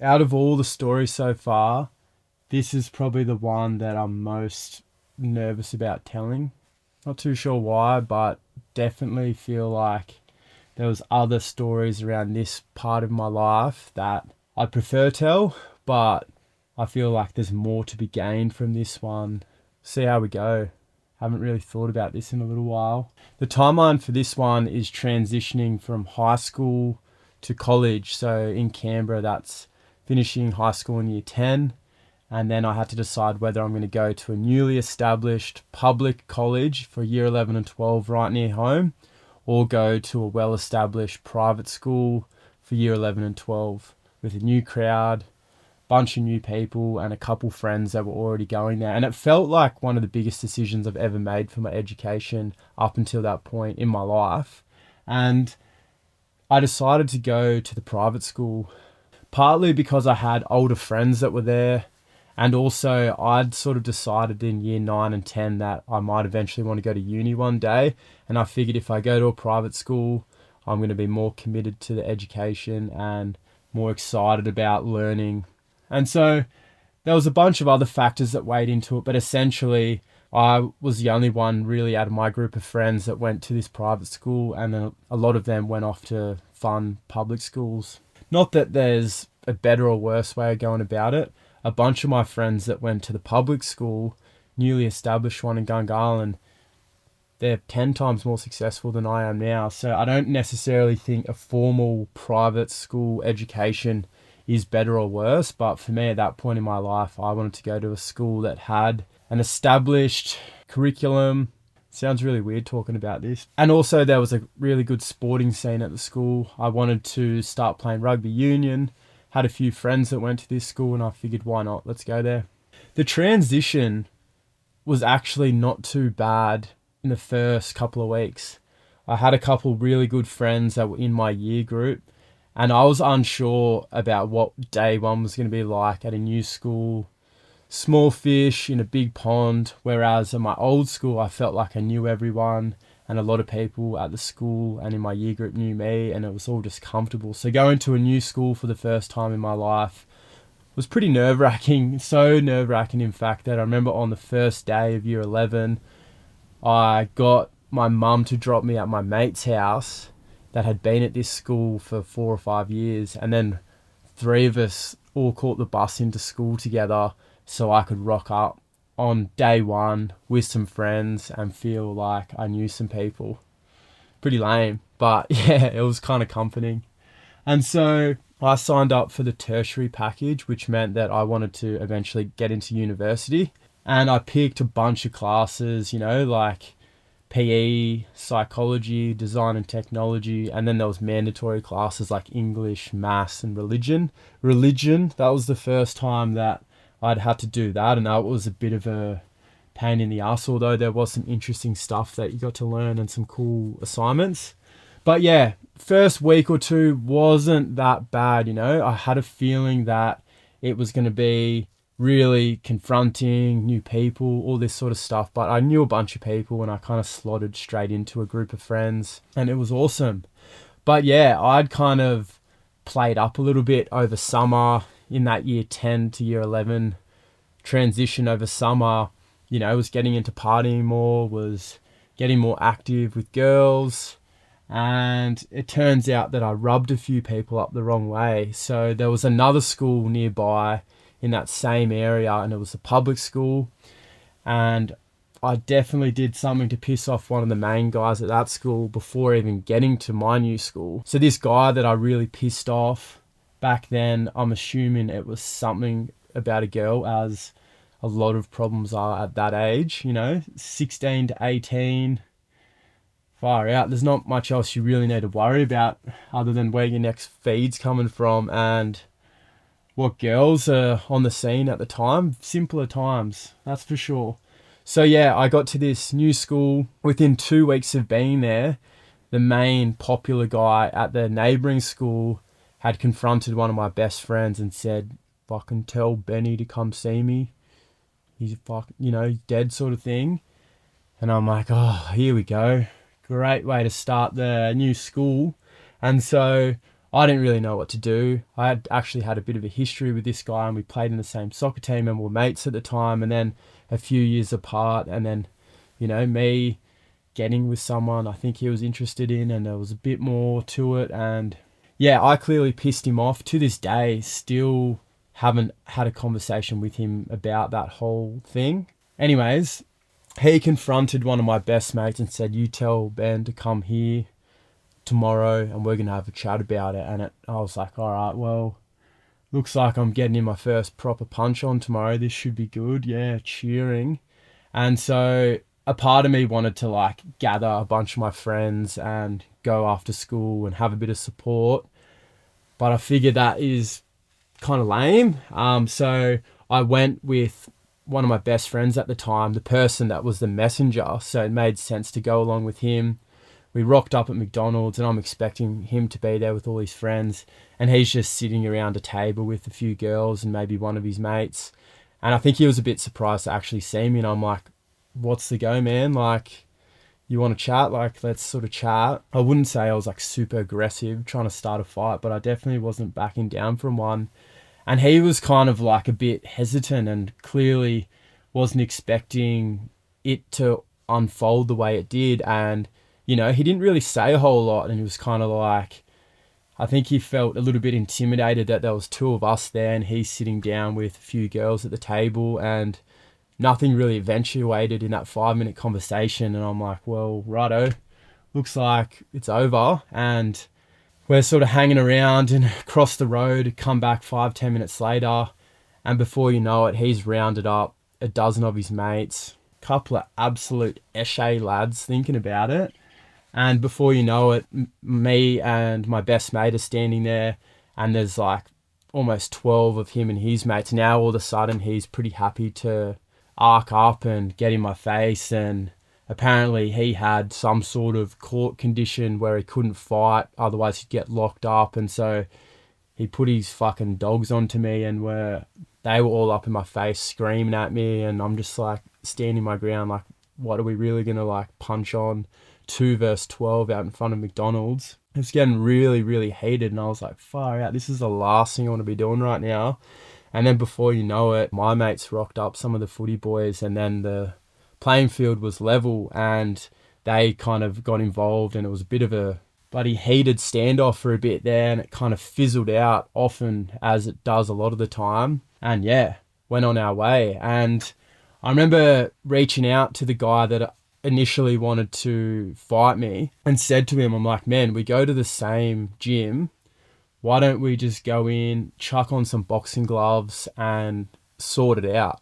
Out of all the stories so far, this is probably the one that I'm most nervous about telling. Not too sure why, but definitely feel like there was other stories around this part of my life that I prefer tell, but I feel like there's more to be gained from this one. See how we go. Haven't really thought about this in a little while. The timeline for this one is transitioning from high school to college. So in Canberra, that's finishing high school in year 10. And then I had to decide whether I'm going to go to a newly established public college for year 11 and 12 right near home, or go to a well established private school for year 11 and 12 with a new crowd, bunch of new people, and a couple friends that were already going there. And it felt like one of the biggest decisions I've ever made for my education up until that point in my life. And I decided to go to the private school, partly because I had older friends that were there. And also, I'd sort of decided in year 9 and 10 that I might eventually want to go to uni one day. And I figured if I go to a private school, I'm going to be more committed to the education and more excited about learning. And so there was a bunch of other factors that weighed into it, but essentially, I was the only one really out of my group of friends that went to this private school, and then a lot of them went off to fun public schools. Not that there's a better or worse way of going about it. A bunch of my friends that went to the public school, newly established one in Gungahlin, they're 10 times more successful than I am now. So I don't necessarily think a formal private school education is better or worse. But for me at that point in my life, I wanted to go to a school that had an established curriculum. Sounds really weird talking about this. And also there was a really good sporting scene at the school. I wanted to start playing rugby union. Had a few friends that went to this school and I figured, why not? Let's go there. The transition was actually not too bad in the first couple of weeks. I had a couple really good friends that were in my year group, and I was unsure about what day one was going to be like at a new school. Small fish in a big pond, whereas at my old school, I felt like I knew everyone, and a lot of people at the school and in my year group knew me, and it was all just comfortable. So going to a new school for the first time in my life was pretty nerve-wracking. So nerve-wracking, in fact, that I remember on the first day of year 11, I got my mum to drop me at my mate's house that had been at this school for 4 or 5 years, and then three of us all caught the bus into school together so I could rock up on day one with some friends and feel like I knew some people. Pretty lame, but yeah, it was kind of comforting. And so I signed up for the tertiary package, which meant that I wanted to eventually get into university. And I picked a bunch of classes, like PE, psychology, design and technology, and then there was mandatory classes like English, maths, and religion. Religion, that was the first time that I'd had to do that, and that was a bit of a pain in the ass, although there was some interesting stuff that you got to learn and some cool assignments. But yeah, first week or two wasn't that bad, I had a feeling that it was going to be really confronting, new people, all this sort of stuff. But I knew a bunch of people and I kind of slotted straight into a group of friends and it was awesome. But yeah, I'd kind of played up a little bit over summer in that year 10 to year 11 transition over summer. Was getting into partying more, was getting more active with girls. And it turns out that I rubbed a few people up the wrong way. So there was another school nearby in that same area, and it was a public school. And I definitely did something to piss off one of the main guys at that school before even getting to my new school. So this guy that I really pissed off back then, I'm assuming it was something about a girl, as a lot of problems are at that age, 16 to 18. Far out. There's not much else you really need to worry about other than where your next feed's coming from and what girls are on the scene at the time. Simpler times, that's for sure. So yeah, I got to this new school. Within 2 weeks of being there, the main popular guy at the neighbouring school had confronted one of my best friends and said, fucking tell Benny to come see me. He's dead, sort of thing. And I'm like, oh, here we go. Great way to start the new school. And so I didn't really know what to do. I had actually had a bit of a history with this guy, and we played in the same soccer team and were mates at the time, and then a few years apart, and then, me getting with someone I think he was interested in, and there was a bit more to it. And yeah, I clearly pissed him off. To this day, still haven't had a conversation with him about that whole thing. Anyways, he confronted one of my best mates and said, "You tell Ben to come here tomorrow and we're going to have a chat about it." And I was like, all right, well, looks like I'm getting in my first proper punch on tomorrow. This should be good. Yeah, cheering. And so a part of me wanted to like gather a bunch of my friends and go after school and have a bit of support. But I figured that is kind of lame. So I went with one of my best friends at the time, the person that was the messenger. So it made sense to go along with him. We rocked up at McDonald's and I'm expecting him to be there with all his friends. And he's just sitting around a table with a few girls and maybe one of his mates. And I think he was a bit surprised to actually see me. And I'm like, what's the go, man? Like, you want to chat? Like, let's sort of chat. I wouldn't say I was like super aggressive trying to start a fight, but I definitely wasn't backing down from one. And he was kind of like a bit hesitant and clearly wasn't expecting it to unfold the way it did. And he didn't really say a whole lot, and he was kind of like, I think he felt a little bit intimidated that there was two of us there and he's sitting down with a few girls at the table, and nothing really eventuated in that 5-minute conversation. And I'm like, well, righto, looks like it's over. And we're sort of hanging around and across the road, come back 5-10 minutes later, and before you know it, he's rounded up a dozen of his mates, couple of absolute esche lads thinking about it. And before you know it, me and my best mate are standing there, and there's like almost 12 of him and his mates. Now all of a sudden he's pretty happy to arc up and get in my face, and apparently he had some sort of court condition where he couldn't fight, otherwise he'd get locked up. And so he put his fucking dogs onto me, and they were all up in my face screaming at me, and I'm just like standing my ground like, what are we really gonna like punch on 2 versus 12 out in front of McDonald's? It was getting really, really heated, and I was like, far out, this is the last thing I want to be doing right now. And then before you know it, my mates rocked up, some of the footy boys, and then the playing field was level and they kind of got involved, and it was a bit of a bloody heated standoff for a bit there, and it kind of fizzled out often, as it does a lot of the time. And yeah, went on our way. And I remember reaching out to the guy that initially wanted to fight me and said to him, I'm like, man, we go to the same gym. Why don't we just go in, chuck on some boxing gloves and sort it out?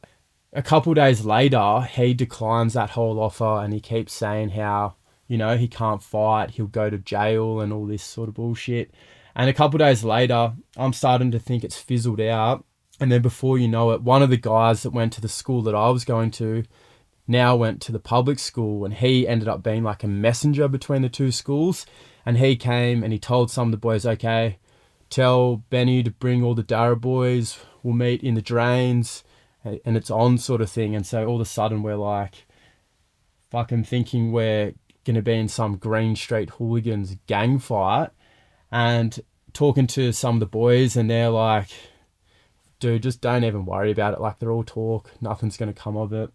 A couple days later, he declines that whole offer, and he keeps saying how, he can't fight, he'll go to jail and all this sort of bullshit. And a couple days later, I'm starting to think it's fizzled out. And then before you know it, one of the guys that went to the school that I was going to now went to the public school, and he ended up being like a messenger between the two schools. And he came and he told some of the boys, okay, tell Benny to bring all the Dara boys, we'll meet in the drains, and it's on sort of thing. And so all of a sudden we're like fucking thinking we're going to be in some Green Street hooligans gang fight, and talking to some of the boys, and they're like, dude, just don't even worry about it. Like, they're all talk, nothing's going to come of it.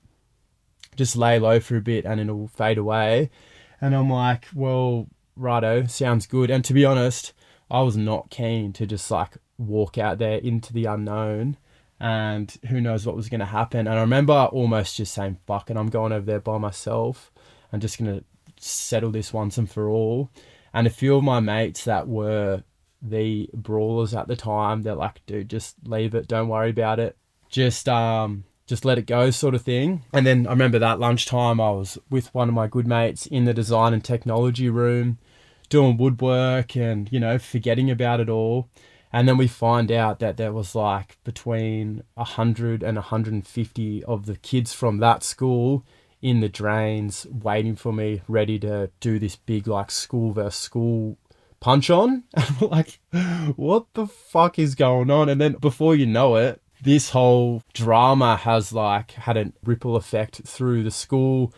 Just lay low for a bit and it'll fade away. And I'm like, well, righto, sounds good. And to be honest, I was not keen to just like walk out there into the unknown, and who knows what was going to happen. And I remember almost just saying, fuck it, I'm going over there by myself. I'm just going to settle this once and for all. And a few of my mates that were the brawlers at the time, they're like, dude, just leave it, don't worry about it, just let it go sort of thing. And then I remember that lunchtime I was with one of my good mates in the design and technology room doing woodwork and, forgetting about it all. And then we find out that there was like between 100 and 150 of the kids from that school in the drains waiting for me, ready to do this big like school versus school punch on. And we're like, what the fuck is going on? And then before you know it, this whole drama has like had a ripple effect through the school.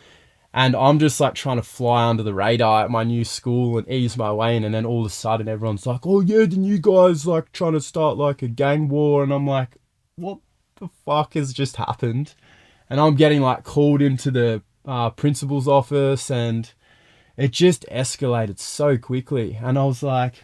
And I'm just like trying to fly under the radar at my new school and ease my way in. And then all of a sudden everyone's like, oh yeah, then you guys like trying to start like a gang war. And I'm like, what the fuck has just happened? And I'm getting like called into the principal's office, and it just escalated so quickly. And I was like,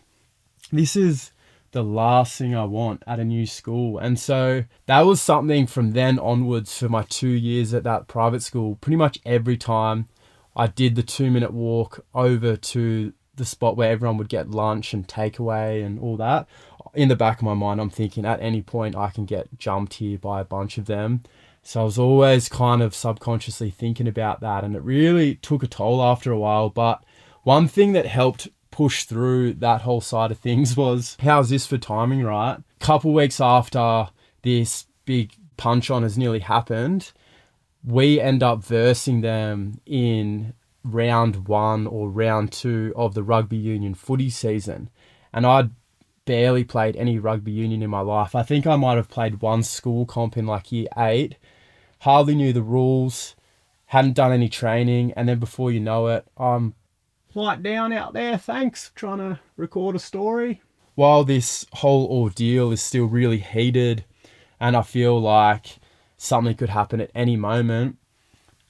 this is the last thing I want at a new school. And so that was something from then onwards for my 2 years at that private school. Pretty much every time I did the 2-minute walk over to the spot where everyone would get lunch and takeaway and all that, in the back of my mind, I'm thinking at any point I can get jumped here by a bunch of them. So I was always kind of subconsciously thinking about that, and it really took a toll after a while. But one thing that helped push through that whole side of things was, how's this for timing, right? Couple weeks after this big punch on has nearly happened, we end up versing them in round 1 or round 2 of the rugby union footy season. And I'd barely played any rugby union in my life. I think I might have played one school comp in like year 8, hardly knew the rules, hadn't done any training, and then before you know it, I'm light down out there, thanks, trying to record a story. While this whole ordeal is still really heated and I feel like something could happen at any moment,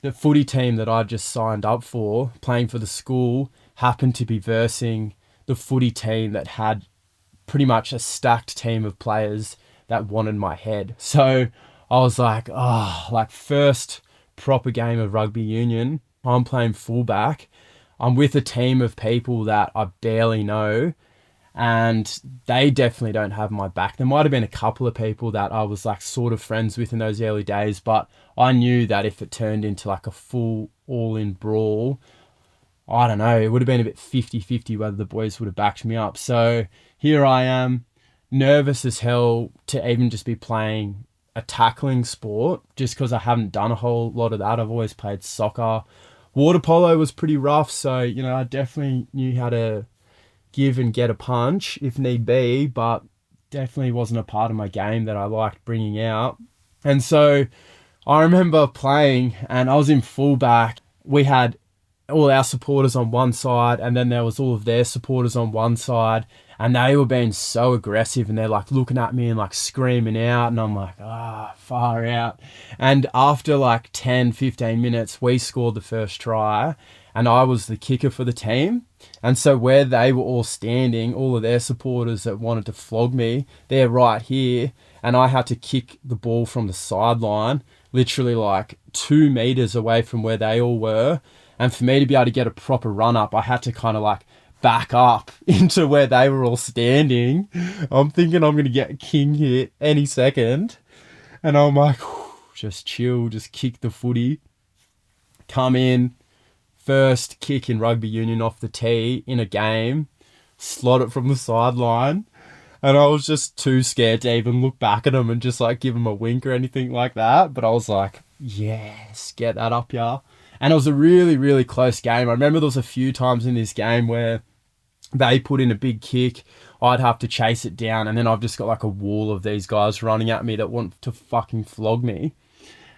the footy team that I just signed up for, playing for the school, happened to be versing the footy team that had pretty much a stacked team of players that wanted my head. So I was like, like first proper game of rugby union, I'm playing fullback. I'm with a team of people that I barely know, and they definitely don't have my back. There might have been a couple of people that I was like sort of friends with in those early days, but I knew that if it turned into like a full all-in brawl, I don't know, it would have been a bit 50-50 whether the boys would have backed me up. So here I am, nervous as hell to even just be playing a tackling sport, just because I haven't done a whole lot of that. I've always played soccer. Water polo was pretty rough, so, you know, I definitely knew how to give and get a punch if need be, but definitely wasn't a part of my game that I liked bringing out. And so I remember playing, and I was in fullback. We had all our supporters on one side, and then there was all of their supporters on one side, and they were being so aggressive, and they're like looking at me and like screaming out, and I'm like, far out. And after like 10-15 minutes, we scored the first try, and I was the kicker for the team. And so where they were all standing, all of their supporters that wanted to flog me, they're right here, and I had to kick the ball from the sideline, literally like 2 meters away from where they all were. And for me to be able to get a proper run up, I had to kind of like back up into where they were all standing. I'm thinking I'm going to get a king hit any second. And I'm like, just chill, just kick the footy. Come in, first kick in rugby union off the tee in a game, slot it from the sideline. And I was just too scared to even look back at them and just like give them a wink or anything like that. But I was like, yes, get that up, yeah. And it was a really, really close game. I remember there was a few times in this game where they put in a big kick, I'd have to chase it down, and then I've just got like a wall of these guys running at me that want to fucking flog me.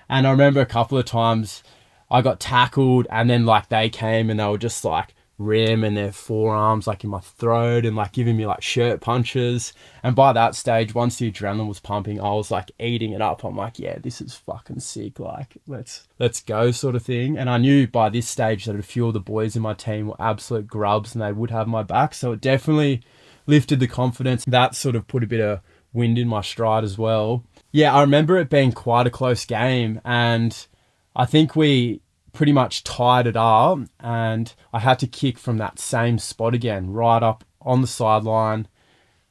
And I remember a couple of times I got tackled, and then like they came and they were just like ramming their forearms like in my throat and like giving me like shirt punches. And by that stage, once the adrenaline was pumping, I was like eating it up. I'm like, yeah, this is fucking sick, like let's go sort of thing. And I knew by this stage that a few of the boys in my team were absolute grubs and they would have my back, so it definitely lifted the confidence. That sort of put a bit of wind in my stride as well. Yeah, I remember it being quite a close game, and I think we pretty much tied it up, and I had to kick from that same spot again, right up on the sideline,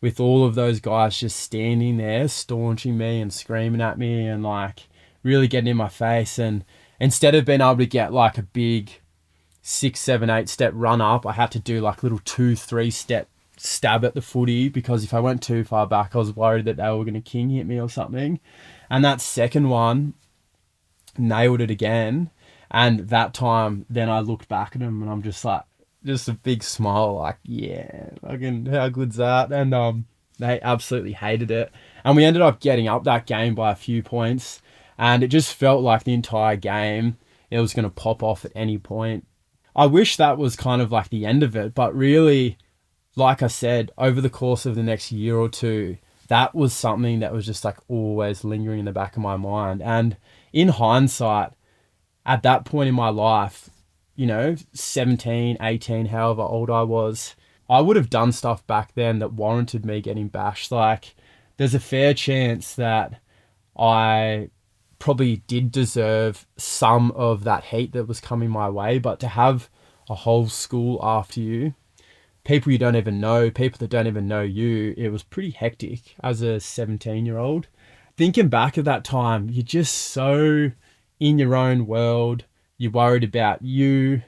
with all of those guys just standing there staunching me and screaming at me and like really getting in my face. And instead of being able to get like a big 6, 7, 8 step run up, I had to do like little 2, 3 step stab at the footy, because if I went too far back, I was worried that they were going to king hit me or something. And that second one, nailed it again. And that time, then I looked back at him and I'm just like, just a big smile, like, yeah, fucking, how good's that? And they absolutely hated it. And we ended up getting up that game by a few points. And it just felt like the entire game, it was going to pop off at any point. I wish that was kind of like the end of it, but really, like I said, over the course of the next year or two, that was something that was just like always lingering in the back of my mind. And in hindsight, at that point in my life, 17, 18, however old I was, I would have done stuff back then that warranted me getting bashed. Like, there's a fair chance that I probably did deserve some of that hate that was coming my way, but to have a whole school after you, people you don't even know, people that don't even know you, it was pretty hectic as a 17-year-old. Thinking back at that time, you're just so in your own world. You're worried about you,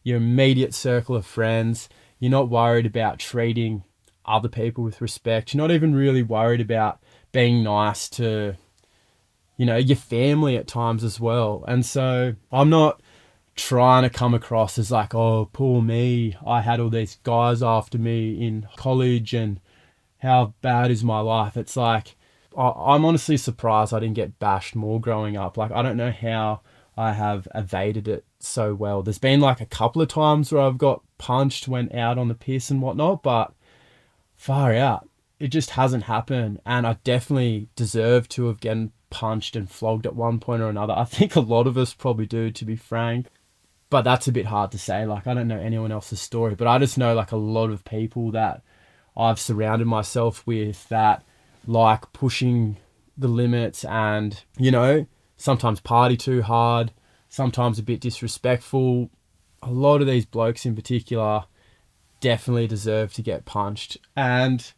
your immediate circle of friends. You're not worried about treating other people with respect. You're not even really worried about being nice to, your family at times as well. And so I'm not trying to come across as like, oh, poor me, I had all these guys after me in college and how bad is my life. It's like, I'm honestly surprised I didn't get bashed more growing up. Like, I don't know how I have evaded it so well. There's been like a couple of times where I've got punched, went out on the piss and whatnot, but far out, it just hasn't happened. And I definitely deserve to have gotten punched and flogged at one point or another. I think a lot of us probably do, to be frank. But that's a bit hard to say. Like, I don't know anyone else's story, but I just know like a lot of people that I've surrounded myself with that like pushing the limits and, sometimes party too hard, sometimes a bit disrespectful. A lot of these blokes in particular definitely deserve to get punched. And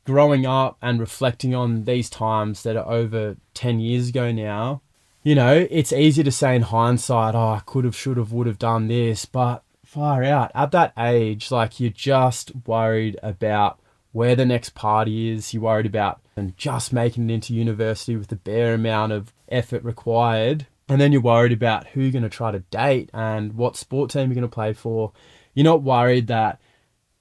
growing up and reflecting on these times that are over 10 years ago now, it's easy to say in hindsight, oh, I could have, should have, would have done this, but far out. At that age, like, you're just worried about where the next party is. You're worried about and just making it into university with the bare amount of effort required. And then you're worried about who you're going to try to date and what sport team you're going to play for. You're not worried that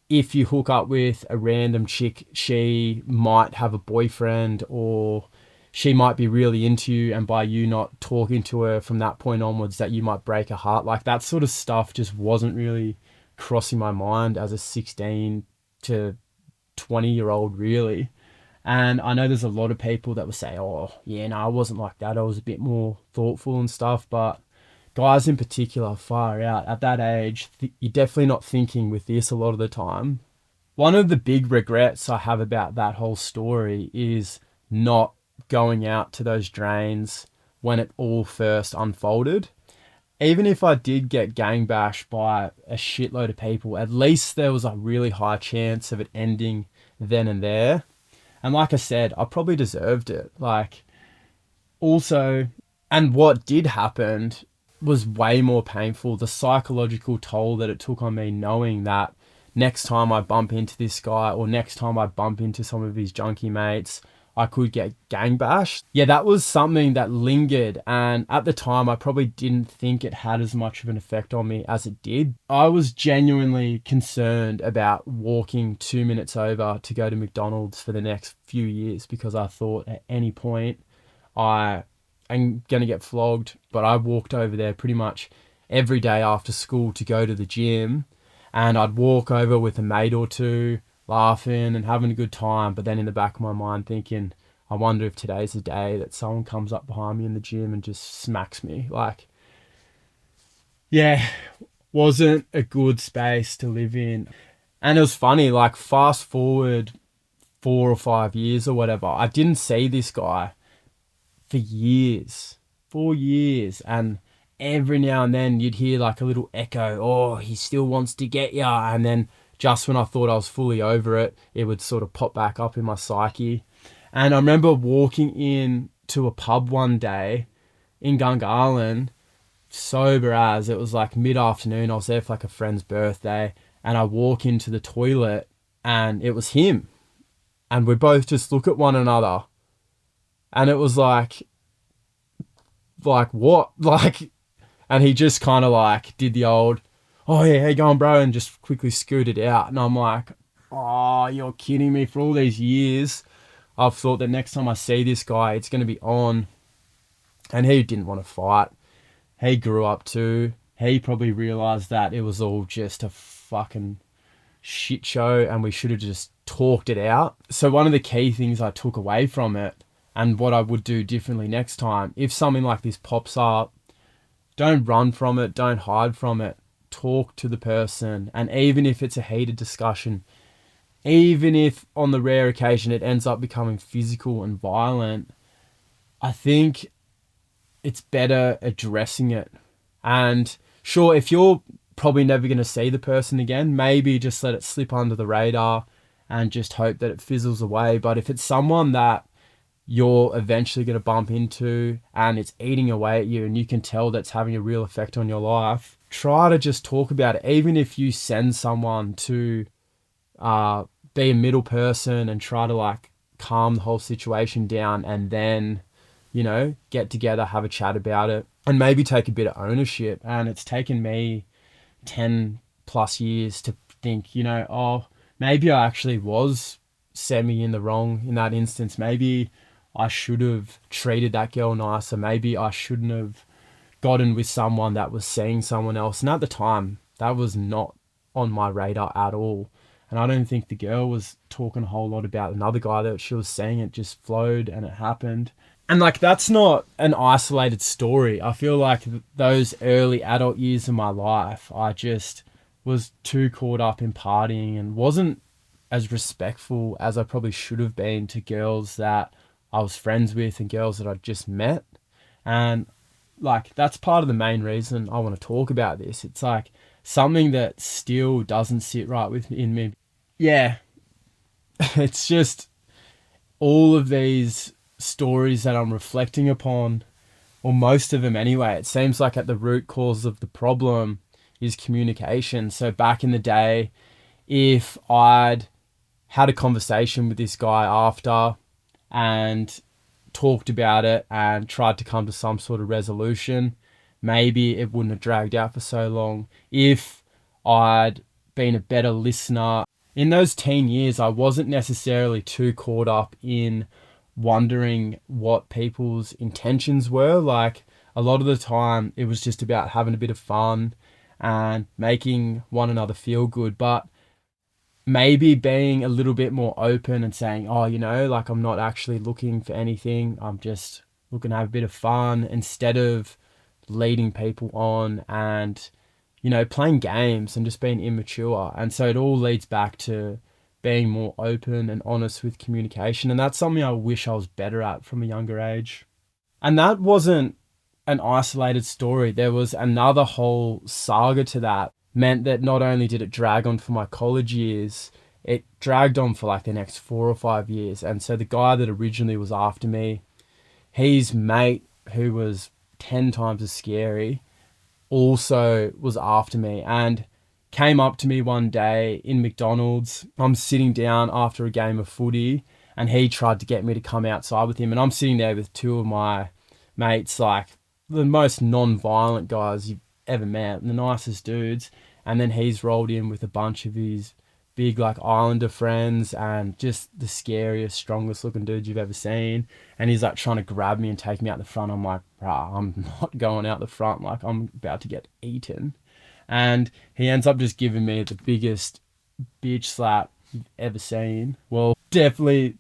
if you hook up with a random chick, she might have a boyfriend or she might be really into you, and by you not talking to her from that point onwards, that you might break her heart. Like, that sort of stuff just wasn't really crossing my mind as a 16 to 20-year-old, really. And I know there's a lot of people that will say, oh, yeah, no, I wasn't like that. I was a bit more thoughtful and stuff. But guys in particular, far out. At that age, you're definitely not thinking with this a lot of the time. One of the big regrets I have about that whole story is not going out to those drains when it all first unfolded. Even if I did get gang bashed by a shitload of people, at least there was a really high chance of it ending then and there. And like I said, I probably deserved it. Like, also, and what did happen was way more painful. The psychological toll that it took on me, knowing that next time I bump into this guy or next time I bump into some of his junkie mates, I could get gang bashed. Yeah, that was something that lingered. And at the time, I probably didn't think it had as much of an effect on me as it did. I was genuinely concerned about walking 2 minutes over to go to McDonald's for the next few years, because I thought at any point I am going to get flogged. But I walked over there pretty much every day after school to go to the gym. And I'd walk over with a mate or two, laughing and having a good time, but then in the back of my mind thinking, I wonder if today's the day that someone comes up behind me in the gym and just smacks me. Like, yeah, wasn't a good space to live in. And it was funny, like, fast forward 4 or 5 years or whatever, I didn't see this guy for years, 4 years, and every now and then you'd hear like a little echo, oh, he still wants to get ya, and then just when I thought I was fully over it, it would sort of pop back up in my psyche. And I remember walking in to a pub one day in Gungahlin, sober as, it was like mid-afternoon. I was there for like a friend's birthday, and I walk into the toilet and it was him. And we both just look at one another. And it was like what? Like, and he just kind of like did the old, oh yeah, how you going, bro? And just quickly scooted out. And I'm like, oh, you're kidding me. For all these years, I've thought that next time I see this guy, it's going to be on. And he didn't want to fight. he grew up too. He probably realized that it was all just a fucking shit show and we should have just talked it out. So one of the key things I took away from it, and what I would do differently next time, if something like this pops up, don't run from it, don't hide from it. Talk to the person. And even if it's a heated discussion, even if on the rare occasion it ends up becoming physical and violent, I think it's better addressing it. And sure, if you're probably never going to see the person again, maybe just let it slip under the radar and just hope that it fizzles away. But if it's someone that you're eventually going to bump into and it's eating away at you and you can tell that's having a real effect on your life, try to just talk about it. Even if you send someone to be a middle person and try to like calm the whole situation down, and then, you know, get together, have a chat about it, and maybe take a bit of ownership. And it's taken me 10 plus years to think, you know, oh, maybe I actually was semi in the wrong in that instance. Maybe I should have treated that girl nicer. Maybe I shouldn't have gotten with someone that was seeing someone else. And at the time, that was not on my radar at all. And I don't think the girl was talking a whole lot about another guy that she was seeing. It just flowed and it happened. And like, that's not an isolated story. I feel like those early adult years of my life, I just was too caught up in partying and wasn't as respectful as I probably should have been to girls that I was friends with and girls that I'd just met. And like, that's part of the main reason I want to talk about this. It's like something that still doesn't sit right with me in me. Yeah. It's just all of these stories that I'm reflecting upon, or most of them anyway. It seems like at the root cause of the problem is communication. So back in the day, if I'd had a conversation with this guy after and talked about it and tried to come to some sort of resolution, maybe it wouldn't have dragged out for so long. If I'd been a better listener. In those teen years, I wasn't necessarily too caught up in wondering what people's intentions were. Like, a lot of the time, it was just about having a bit of fun and making one another feel good. But maybe being a little bit more open and saying, oh, you know, like, I'm not actually looking for anything. I'm just looking to have a bit of fun, instead of leading people on and, you know, playing games and just being immature. And so it all leads back to being more open and honest with communication. And that's something I wish I was better at from a younger age. And that wasn't an isolated story. There was another whole saga to that. Meant that not only did it drag on for my college years, it dragged on for like the next 4 or 5 years. And so the guy that originally was after me, his mate, who was 10 times as scary, also was after me and came up to me one day in McDonald's. I'm sitting down after a game of footy and he tried to get me to come outside with him. And I'm sitting there with two of my mates, like the most non-violent guys you've ever met, the nicest dudes. And then he's rolled in with a bunch of his big like Islander friends and just the scariest, strongest looking dudes you've ever seen. And he's like trying to grab me and take me out the front. I'm like, bruh, I'm not going out the front. Like, I'm about to get eaten. And he ends up just giving me the biggest bitch slap you've ever seen. Well, definitely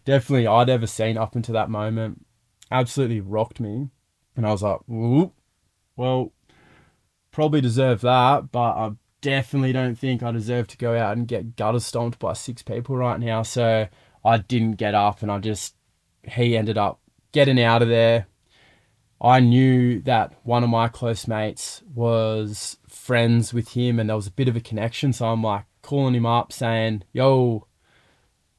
I'd ever seen up until that moment. Absolutely rocked me. And I was like, whoop, well, probably deserve that, but I definitely don't think I deserve to go out and get gutter stomped by 6 people right now. So I didn't get up, and he ended up getting out of there. I knew that one of my close mates was friends with him and there was a bit of a connection. So I'm like calling him up saying, yo,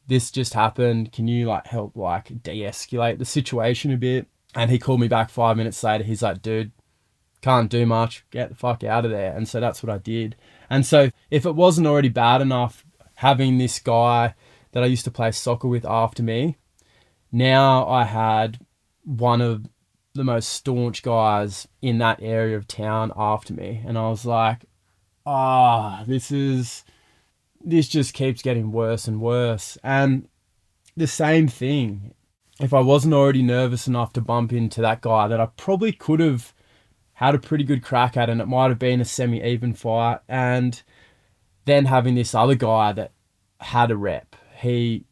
this just happened. Can you like help like de-escalate the situation a bit? And he called me back 5 minutes later. He's like, dude, can't do much. Get the fuck out of there. And so that's what I did. And so if it wasn't already bad enough having this guy that I used to play soccer with after me, now I had one of the most staunch guys in that area of town after me. And I was like, this just keeps getting worse and worse. And the same thing, if I wasn't already nervous enough to bump into that guy that I probably could have had a pretty good crack at it, and it might have been a semi-even fight. And then having this other guy that had a rep, he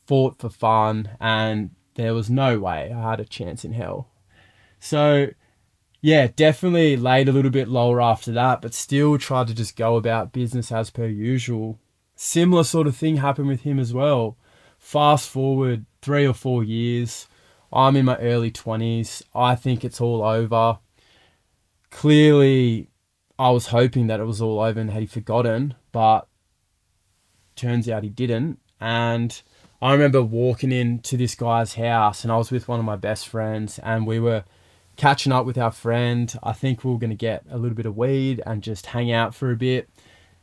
fought for fun, and there was no way I had a chance in hell. So yeah, definitely laid a little bit lower after that, but still tried to just go about business as per usual. Similar sort of thing happened with him as well. Fast forward 3 or 4 years, I'm in my early 20s. I think it's all over. Clearly, I was hoping that it was all over and had he forgotten, but turns out he didn't. And I remember walking into this guy's house, and I was with one of my best friends, and we were catching up with our friend. I think we were going to get a little bit of weed and just hang out for a bit.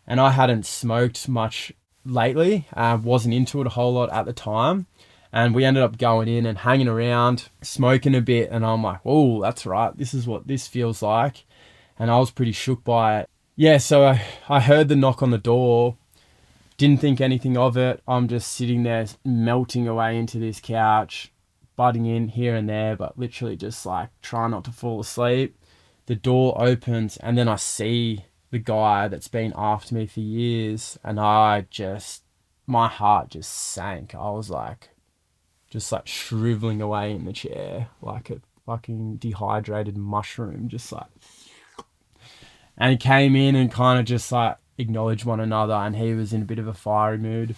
And I hadn't smoked much lately, wasn't into it a whole lot at the time. And we ended up going in and hanging around, smoking a bit. And I'm like, oh, that's right. This is what this feels like. And I was pretty shook by it. Yeah, so I heard the knock on the door. Didn't think anything of it. I'm just sitting there melting away into this couch, butting in here and there, but literally just like trying not to fall asleep. The door opens, and then I see the guy that's been after me for years, and my heart just sank. I was like, just like shriveling away in the chair like a fucking dehydrated mushroom, just like. And he came in and kind of just like acknowledged one another, and he was in a bit of a fiery mood.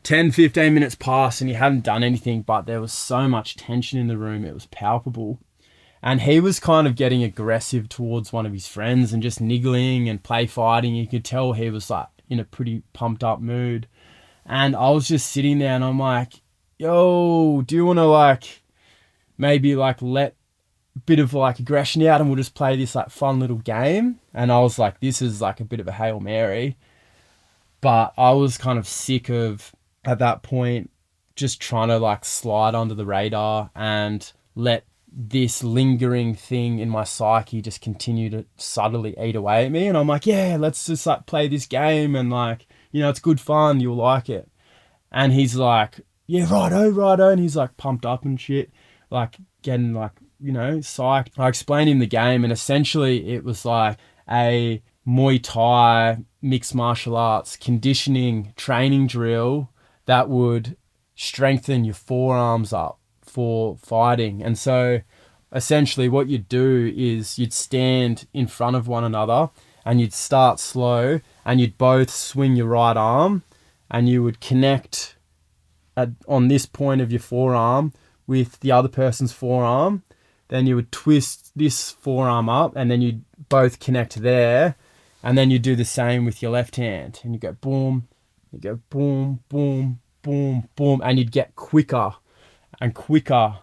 10-15 minutes passed and he hadn't done anything, but there was so much tension in the room, it was palpable. And he was kind of getting aggressive towards one of his friends and just niggling and play fighting. You could tell he was like in a pretty pumped up mood. And I was just sitting there and I'm like, yo, do you want to like maybe like let a bit of like aggression out and we'll just play this like fun little game? And I was like, this is like a bit of a Hail Mary. But I was kind of sick of, at that point, just trying to like slide under the radar and let this lingering thing in my psyche just continue to subtly eat away at me. And I'm like, yeah, let's just like play this game, and like, you know, it's good fun, you'll like it. And he's like, yeah, righto, and he's like pumped up and shit, like getting like, you know, psyched. I explained him the game, and essentially it was like a Muay Thai mixed martial arts conditioning training drill that would strengthen your forearms up for fighting. And so essentially what you'd do is you'd stand in front of one another and you'd start slow, and you'd both swing your right arm, and you would connect on this point of your forearm with the other person's forearm. Then you would twist this forearm up, and then you'd both connect there. And then you do the same with your left hand, and you go boom, you go boom, boom, boom, boom, and you'd get quicker and quicker.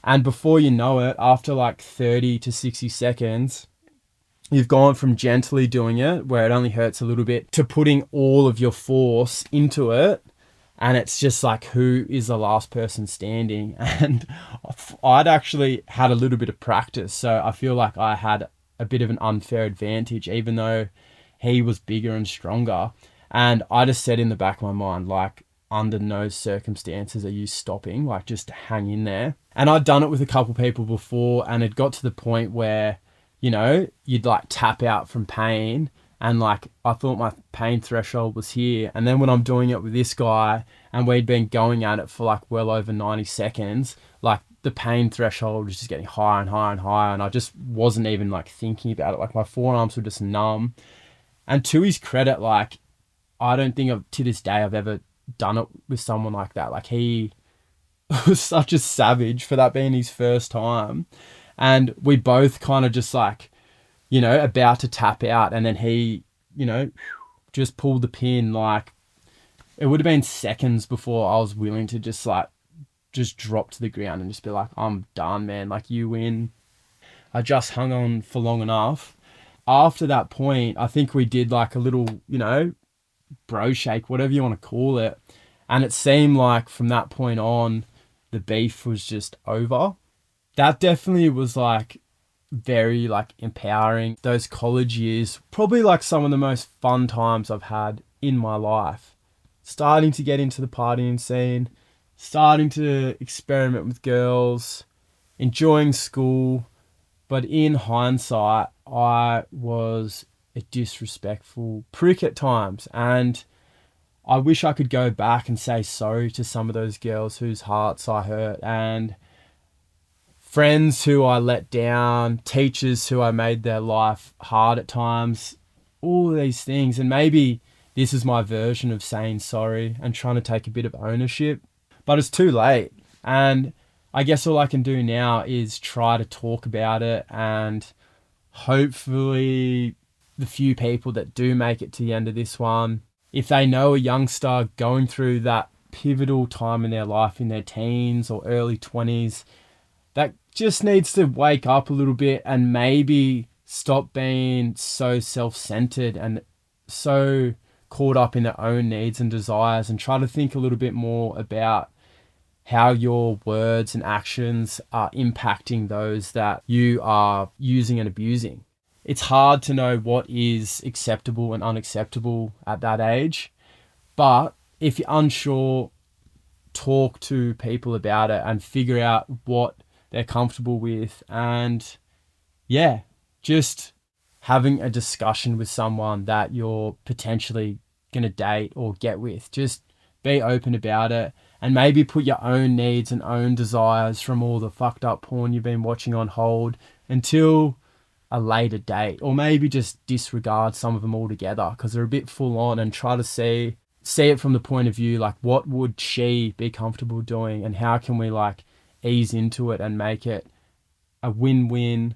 And before you know it, after like 30 to 60 seconds, you've gone from gently doing it, where it only hurts a little bit, to putting all of your force into it. And it's just like, who is the last person standing? And I'd actually had a little bit of practice, so I feel like I had a bit of an unfair advantage, even though he was bigger and stronger. And I just said in the back of my mind, like, under no circumstances are you stopping, like just hang in there. And I'd done it with a couple people before, and it got to the point where, you know, you'd like tap out from pain, and like I thought my pain threshold was here. And then when I'm doing it with this guy, and we'd been going at it for like well over 90 seconds, like the pain threshold was just getting higher and higher and higher, and I just wasn't even like thinking about it. Like my forearms were just numb. And to his credit, like I don't think to this day I've ever done it with someone like that. Like he was such a savage for that being his first time. And we both kind of just like, you know, about to tap out, and then he, you know, just pulled the pin. Like it would have been seconds before I was willing to just drop to the ground and just be like, I'm done, man. Like, you win. I just hung on for long enough. After that point, I think we did like a little, you know, bro shake, whatever you want to call it. And it seemed like from that point on, the beef was just over. That definitely was like very like empowering. Those college years, probably like some of the most fun times I've had in my life. Starting to get into the partying scene, starting to experiment with girls, enjoying school, But in hindsight, I was a disrespectful prick at times. And I wish I could go back and say sorry to some of those girls whose hearts I hurt, and friends who I let down, teachers who I made their life hard at times, all these things. And maybe this is my version of saying sorry and trying to take a bit of ownership, but it's too late. And I guess all I can do now is try to talk about it, and hopefully the few people that do make it to the end of this one, if they know a youngster going through that pivotal time in their life in their teens or early 20s, that just needs to wake up a little bit and maybe stop being so self-centered and so caught up in their own needs and desires, and try to think a little bit more about how your words and actions are impacting those that you are using and abusing. It's hard to know what is acceptable and unacceptable at that age, but if you're unsure, talk to people about it and figure out what they're comfortable with. And yeah, just having a discussion with someone that you're potentially going to date or get with, just be open about it, and maybe put your own needs and own desires from all the fucked up porn you've been watching on hold until a later date, or maybe just disregard some of them altogether because they're a bit full on, and try to see it from the point of view, like, what would she be comfortable doing, and how can we like ease into it and make it a win-win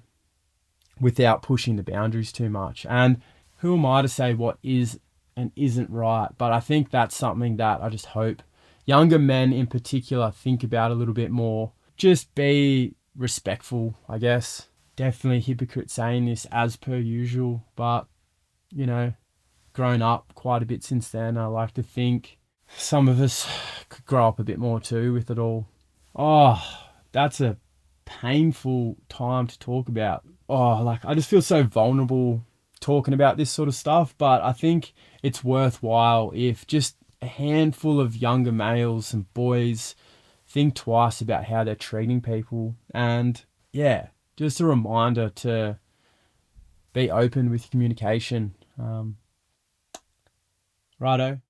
without pushing the boundaries too much. And who am I to say what is and isn't right? But I think that's something that I just hope younger men in particular think about a little bit more. Just be respectful, I guess. Definitely hypocrite saying this as per usual, but you know, grown up quite a bit since then. I like to think some of us could grow up a bit more too with it all. Oh, that's a painful time to talk about. Oh, like, I just feel so vulnerable talking about this sort of stuff, but I think it's worthwhile if just a handful of younger males and boys think twice about how they're treating people. And yeah, just a reminder to be open with communication. Righto.